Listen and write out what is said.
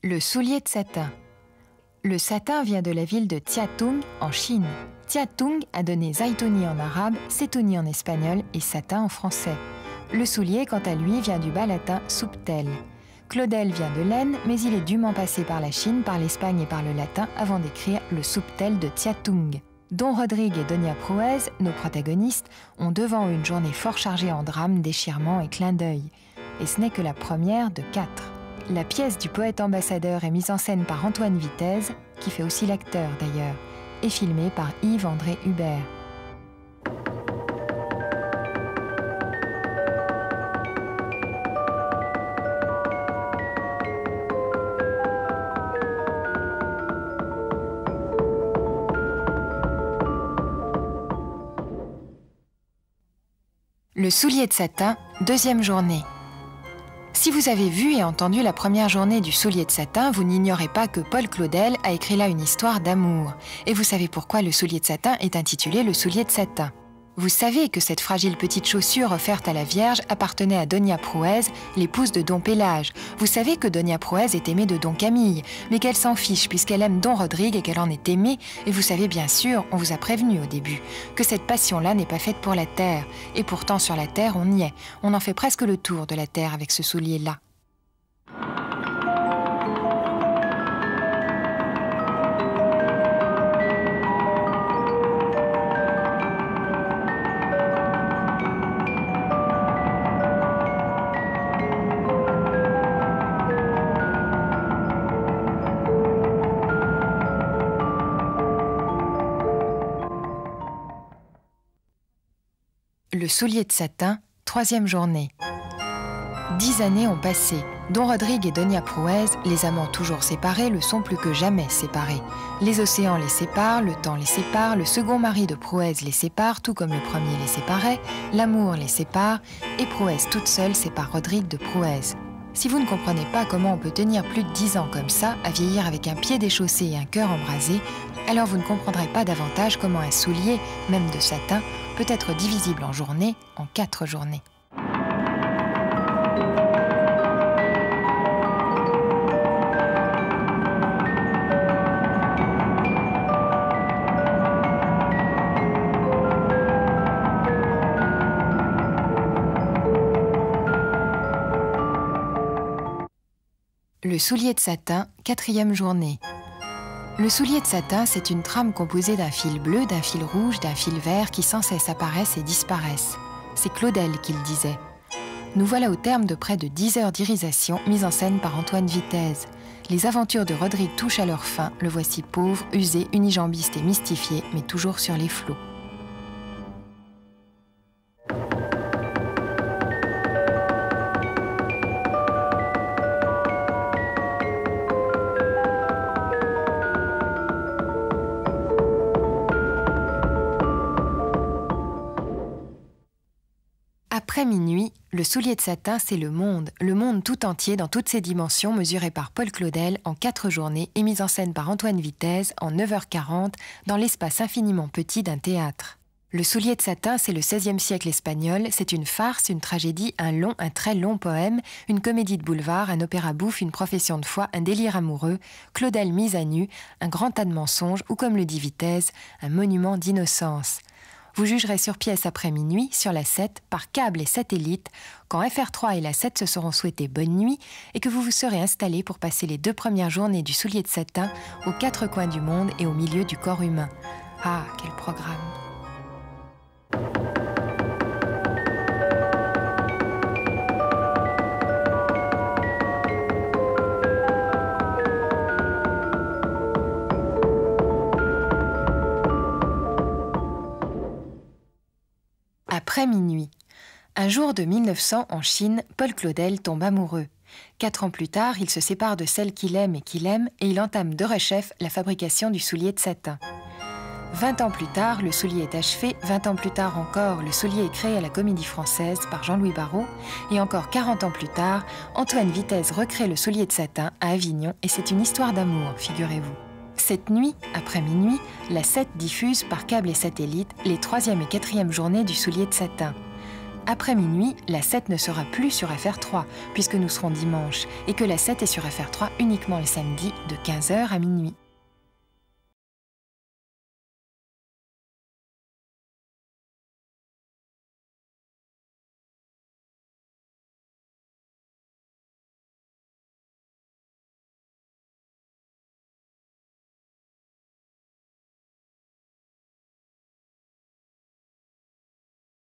Le soulier de satin. Le satin vient de la ville de Tiatung, en Chine. Tiatung a donné zaitouni en arabe, setouni en espagnol et satin en français. Le soulier, quant à lui, vient du bas latin subtel. Claudel vient de laine, mais il est dûment passé par la Chine, par l'Espagne et par le latin avant d'écrire le subtel de Tiatung. Don Rodrigue et Donia Prouez, nos protagonistes, ont devant eux une journée fort chargée en drames, déchirements et clins d'œil. Et ce n'est que la première de 4. La pièce du poète ambassadeur est mise en scène par Antoine Vitez, qui fait aussi l'acteur d'ailleurs, et filmée par Yves-André Hubert. Le soulier de satin, deuxième journée. Si vous avez vu et entendu la première journée du soulier de satin, vous n'ignorez pas que Paul Claudel a écrit là une histoire d'amour. Et vous savez pourquoi le soulier de satin est intitulé le soulier de satin. Vous savez que cette fragile petite chaussure offerte à la Vierge appartenait à Donia Prouez, l'épouse de Don Pélage. Vous savez que Donia Prouez est aimée de Don Camille, mais qu'elle s'en fiche puisqu'elle aime Don Rodrigue et qu'elle en est aimée. Et vous savez bien sûr, on vous a prévenu au début, que cette passion-là n'est pas faite pour la terre. Et pourtant sur la terre, on y est. On en fait presque le tour de la terre avec ce soulier-là. Le soulier de satin, troisième journée. 10 années ont passé. Don Rodrigue et Donia Prouez, les amants toujours séparés, le sont plus que jamais séparés. Les océans les séparent, le temps les sépare, le second mari de Prouez les sépare, tout comme le premier les séparait, l'amour les sépare, et Prouez toute seule sépare Rodrigue de Prouez. Si vous ne comprenez pas comment on peut tenir plus de 10 ans comme ça, à vieillir avec un pied déchaussé et un cœur embrasé, alors vous ne comprendrez pas davantage comment un soulier, même de satin, peut être divisible en journées, en 4 journées. Le soulier de satin, 4e journée. Le soulier de satin, c'est une trame composée d'un fil bleu, d'un fil rouge, d'un fil vert qui sans cesse apparaissent et disparaissent. C'est Claudel qui le disait. Nous voilà au terme de près de 10 heures d'irisation mises en scène par Antoine Vitez. Les aventures de Rodrigue touchent à leur fin, le voici pauvre, usé, unijambiste et mystifié, mais toujours sur les flots. Après minuit, le soulier de satin, c'est le monde tout entier dans toutes ses dimensions mesuré par Paul Claudel en 4 journées et mis en scène par Antoine Vitez en 9h40 dans l'espace infiniment petit d'un théâtre. Le soulier de satin, c'est le XVIe siècle espagnol, c'est une farce, une tragédie, un très long poème, une comédie de boulevard, un opéra bouffe, une profession de foi, un délire amoureux, Claudel mise à nu, un grand tas de mensonges ou comme le dit Vitez, un monument d'innocence. Vous jugerez sur pièce après minuit, sur la 7, par câble et satellite, quand FR3 et la 7 se seront souhaités bonne nuit et que vous vous serez installés pour passer les 2 premières journées du soulier de satin aux 4 coins du monde et au milieu du corps humain. Ah, quel programme! Après minuit. Un jour de 1900 en Chine, Paul Claudel tombe amoureux. 4 ans plus tard, il se sépare de celle qu'il aime et il entame de rechef la fabrication du soulier de satin. 20 ans plus tard, le soulier est achevé. 20 ans plus tard encore, le soulier est créé à la Comédie Française par Jean-Louis Barrault. Et encore 40 ans plus tard, Antoine Vitez recrée le soulier de satin à Avignon et c'est une histoire d'amour, figurez-vous. Cette nuit, après minuit, la 7 diffuse par câble et satellite les 3e et 4e journées du soulier de satin. Après minuit, la 7 ne sera plus sur FR3, puisque nous serons dimanche, et que la 7 est sur FR3 uniquement le samedi de 15h à minuit.